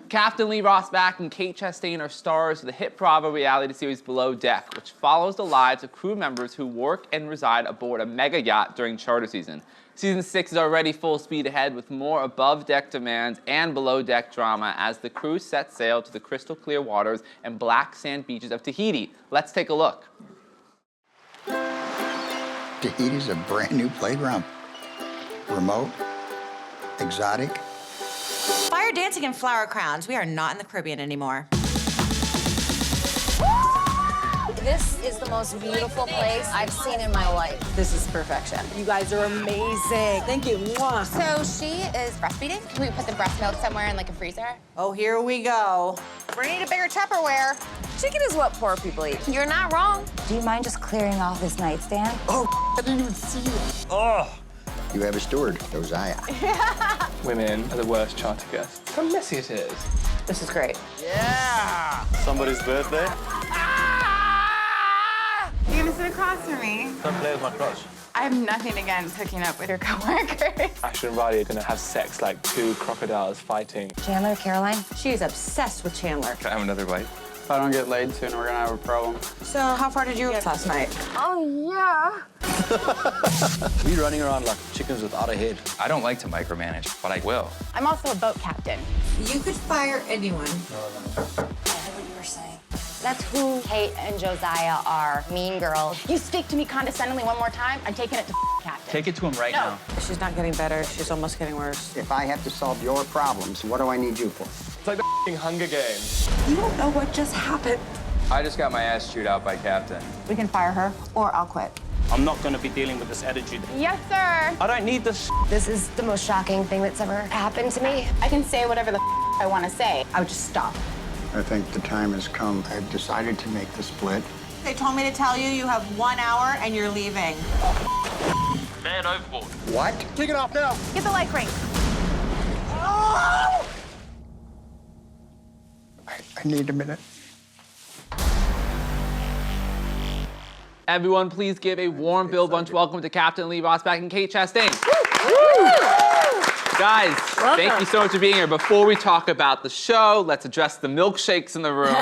Captain Lee Rosbach and Kate Chastain are stars of the hit Bravo reality series Below Deck, which follows the lives of crew members who work and reside aboard a mega yacht during charter season. Season 6 is already full speed ahead with more above-deck demands and below-deck drama as the crew set sail to the crystal clear waters and black sand beaches of Tahiti. Let's take a look. Tahiti's a brand new playground. Remote, exotic. Fire dancing and flower crowns. We are not in the Caribbean anymore. This is the most beautiful place I've seen in my life. This is perfection. You guys are amazing. Thank you. Mwah. So she is breastfeeding. Can we put the breast milk somewhere in like a freezer? Oh, here we go. We need a bigger Tupperware. Chicken is what poor people eat. You're not wrong. Do you mind just clearing off this nightstand? Oh, I didn't even see it. Oh. You have a steward, Josiah. Women are the worst charter guests. How messy it is. This is great. Yeah! Somebody's birthday? You're gonna sit across from me. Don't play with my crotch. I have nothing against hooking up with your coworkers. Asher and Riley are gonna have sex like two crocodiles fighting. Chandler, Caroline? She is obsessed with Chandler. Can I have another bite? If I don't get laid soon, we're gonna have a problem. So, how far did you get last night? Oh, yeah. We running around like chickens without a head. I don't like to micromanage, but I will. I'm also a boat captain. You could fire anyone. I heard what you were saying. That's who Kate and Josiah are, mean girls. You speak to me condescendingly one more time, I'm taking it to captain. Take it to him right now. She's not getting better. She's almost getting worse. If I have to solve your problems, what do I need you for? It's like the Hunger Games. You don't know what just happened. I just got my ass chewed out by Captain. We can fire her, or I'll quit. I'm not gonna be dealing with this attitude. Yes, sir. I don't need this. This is the most shocking thing that's ever happened to me. I can say whatever the I want to say. I would just stop. I think the time has come. I've decided to make the split. They told me to tell you you have 1 hour and you're leaving. Man overboard. What? Take it off now. Get the light crank. I need a minute. Everyone, please give a warm Bill Brunch welcome to Captain Lee Rosbach and Kate Chastain. Guys, thank you so much for being here. Before we talk about the show, let's address the milkshakes in the room.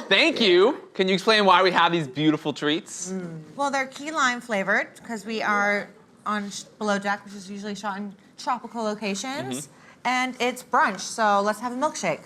Thank you. Can you explain why we have these beautiful treats? Well, they're key lime flavored because we are on Below Deck, which is usually shot in tropical locations. And it's brunch, so let's have a milkshake.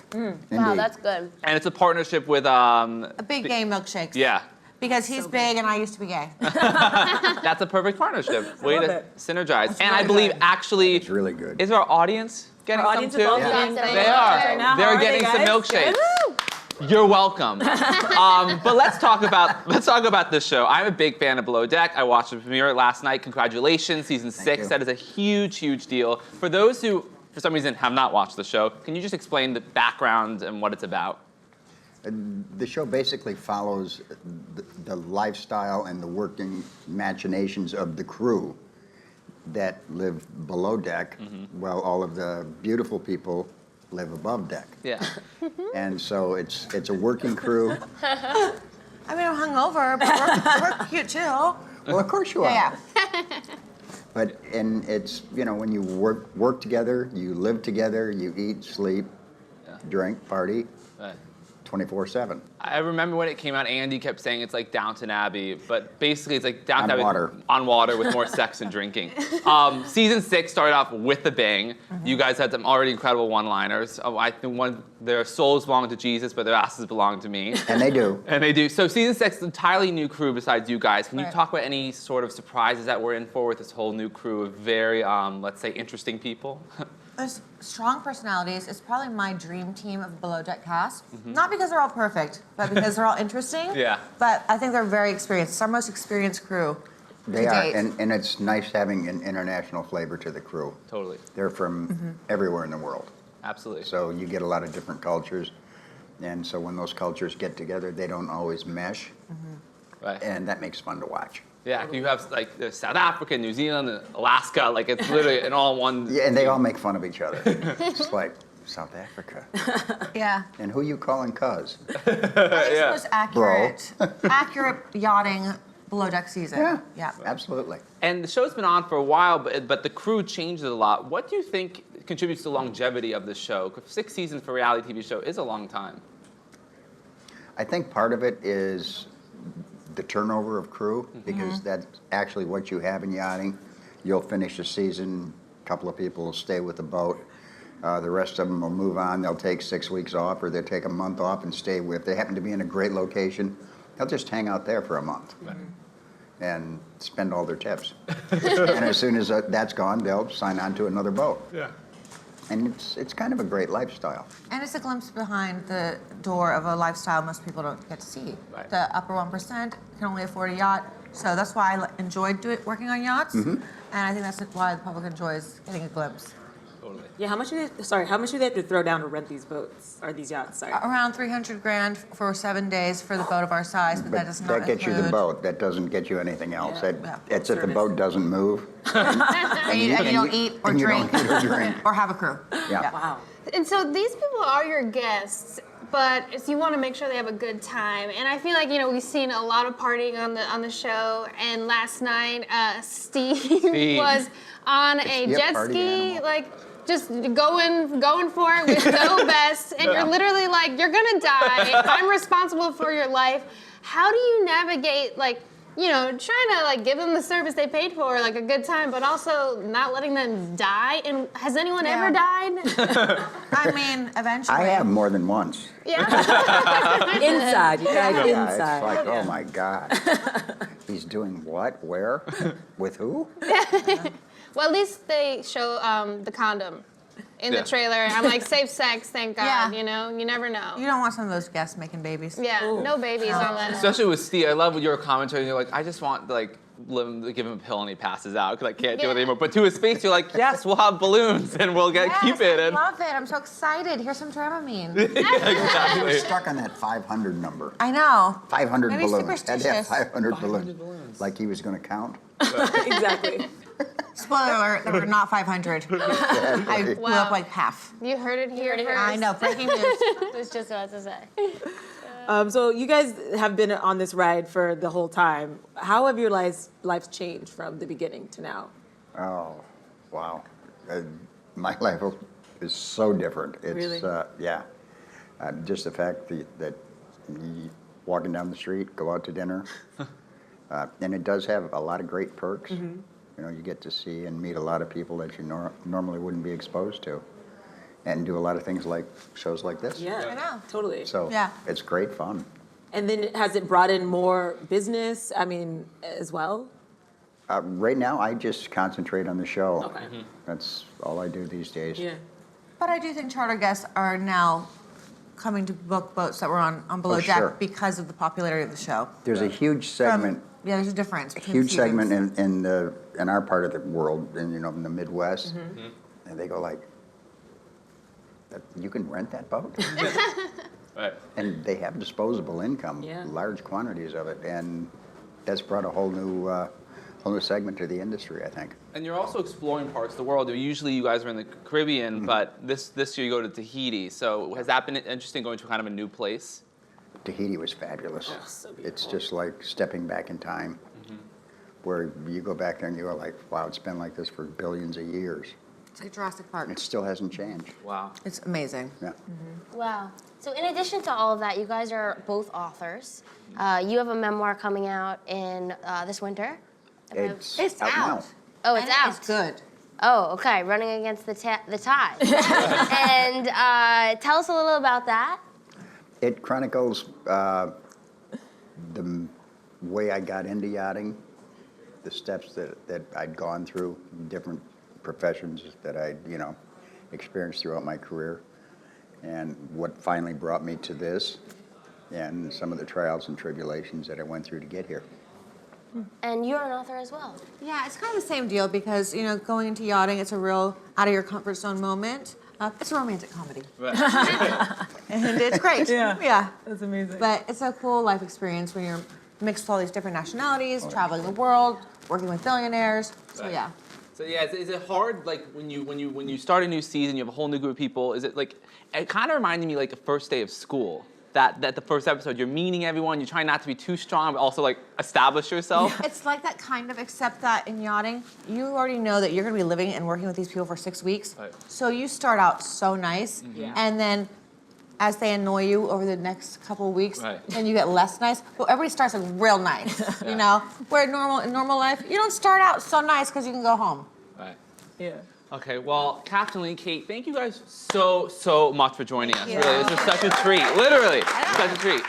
Wow, that's good. And it's a partnership with A big gay milkshake. Yeah. Because he's big and I used to be gay. That's a perfect partnership. Way to synergize. And I really believe good. actually, It's really good. is our audience getting Our some audience too? is all Yeah. getting some They milkshakes are. right now. How They're are they, getting some guys? milkshakes. You're welcome. But let's talk about this show. I'm a big fan of Below Deck. I watched the premiere last night. Congratulations, season 6. you. That is a huge, huge deal. For those who, for some reason, have not watched the show, can you just explain the background and what it's about? The show basically follows the lifestyle and the working machinations of the crew that live below deck, while all of the beautiful people live above deck. Yeah. And so it's a working crew. I mean, I'm hungover, but we're cute too. Well, of course you are. Yeah. But it's, you know, when you work together, you live together, you eat, sleep, drink, party, Right. 24/7. I remember when it came out, Andy kept saying it's like Downton Abbey, but basically it's like Downton Abbey water. on water with more sex and drinking. Season 6 started off with a bang. You guys had some already incredible one-liners. I think their souls belong to Jesus, but their asses belong to me. And they do. And they do. So season 6 is an entirely new crew besides you guys. Can you Right. talk about any sort of surprises that we're in for with this whole new crew of very, let's say, interesting people? There's strong personalities. It's probably my dream team of Below Deck cast. Not because they're all perfect, but because they're all interesting. Yeah. But I think they're very experienced. It's our most experienced crew They to are, date. and it's nice having an international flavor to the crew. Totally. They're from everywhere in the world. Absolutely. So you get a lot of different cultures. And so when those cultures get together, they don't always mesh. Right. And that makes fun to watch. Yeah, you have like South Africa, New Zealand, Alaska, like it's literally an all one. Yeah, and they all make fun of each other. It's like, South Africa. Yeah. And who you calling cuz? I think it's the most accurate yachting Below Deck season. Yeah, absolutely. And the show's been on for a while, but the crew changes a lot. What do you think contributes to the longevity of the show? 'Cause 6 seasons for a reality TV show is a long time. I think part of it is the turnover of crew, because that's actually what you have in yachting. You'll finish a season, a couple of people will stay with the boat. The rest of them will move on. They'll take 6 weeks off, or they'll take a month off and stay with. If they happen to be in a great location, they'll just hang out there for a month and spend all their tips. And as soon as that's gone, they'll sign on to another boat. Yeah. And it's kind of a great lifestyle. And it's a glimpse behind the door of a lifestyle most people don't get to see. Right. The upper 1% can only afford a yacht, so that's why I enjoyed working on yachts, and I think that's why the public enjoys getting a glimpse. Totally. Yeah, how much do they have to throw down to rent these boats or these yachts? Sorry. Around $300,000 for 7 days for the boat of our size, but that does not That gets you the include- boat. That doesn't get you anything else. Yeah. It's if the boat doesn't move. And you don't eat or and you drink. don't eat or drink. Or have a crew. Yeah. Wow. And so these people are your guests, but you want to make sure they have a good time. And I feel like, we've seen a lot of partying on the show. And last night, Steve was on a jet ski, animal. just going for it with no vest, and you're literally you're gonna die. I'm responsible for your life. How do you navigate trying to give them the service they paid for, a good time, but also not letting them die? And has anyone ever died? I mean, eventually. I have more than once. Yeah. Inside, you guys, Yeah, inside. it's like, oh my God. He's doing what? Where? With who? Well, at least they show the condom in the trailer. I'm like, safe sex, thank God. Yeah. You never know. You don't want some of those guests making babies. Yeah, no babies on that. Especially with Steve, I love what your commentary. You're like, I just want to give him a pill and he passes out because I can't do it anymore. But to his face, you're like, yes, we'll have balloons and we'll keep it. I love it. I'm so excited. Here's some Dramamine. He was stuck on that 500 number. I know. 500 Maybe balloons. Had to have superstitious. 500 balloons. Like he was going to count. Exactly. Spoiler alert, there were not 500. I blew up like half. You heard it here first. I know, breaking news. I was just about to say. So you guys have been on this ride for the whole time. How have your lives changed from the beginning to now? Oh, wow. My life is so different. It's, Really? Yeah. Just the fact that you walking down the street, go out to dinner, and it does have a lot of great perks. You get to see and meet a lot of people that you normally wouldn't be exposed to, and do a lot of things like shows like this. Yeah, I know. Totally. So Yeah. it's great fun. And then has it brought in more business, as well? Right now, I just concentrate on the show. Okay. That's all I do these days. Yeah. But I do think charter guests are now coming to book boats that were on Below Deck sure. because of the popularity of the show. There's a huge segment. There's a difference. A between huge seasons. segment in our part of the world, in the Midwest, and they go like, "You can rent that boat," Right. and they have disposable income, Yeah. large quantities of it, and that's brought a whole new segment to the industry, I think. And you're also exploring parts of the world. Usually you guys are in the Caribbean, but this year you go to Tahiti. So has that been interesting, going to kind of a new place? Tahiti was fabulous. so It's just like stepping back in time, where you go back there and you're like, wow, it's been like this for billions of years. It's like Jurassic Park. It still hasn't changed. Wow. It's amazing. Yeah. Wow. So in addition to all of that, you guys are both authors. You have a memoir coming out in this winter. It's It's out now. out. Oh, it's And out. It's good. Oh, okay. Running against the tide. And tell us a little about that. It chronicles the way I got into yachting, the steps that I'd gone through, different professions that I'd experienced throughout my career, and what finally brought me to this, and some of the trials and tribulations that I went through to get here. And you're an author as well. Yeah, it's kind of the same deal because, going into yachting, it's a real out of your comfort zone moment. It's a romantic comedy. And it's great. Yeah. That's amazing. But it's a cool life experience when you're mixed with all these different nationalities, traveling the world, working with billionaires. So yeah. So yeah, is it hard, when you start a new season, you have a whole new group of people? Is it it kind of reminded me like the first day of school? that the first episode, you're meeting everyone, you're trying not to be too strong, but also like establish yourself. It's like that kind of, except that in yachting, you already know that you're gonna be living and working with these people for 6 weeks. Right. So you start out so nice, and then as they annoy you over the next couple of weeks, and you get less nice. Well, everybody starts like real nice, you know? Where in normal life, you don't start out so nice because you can go home. Right. Yeah. Okay, well, Captain Lee, Kate, thank you guys so much for joining us. Really, this was such a treat. Literally, such a treat.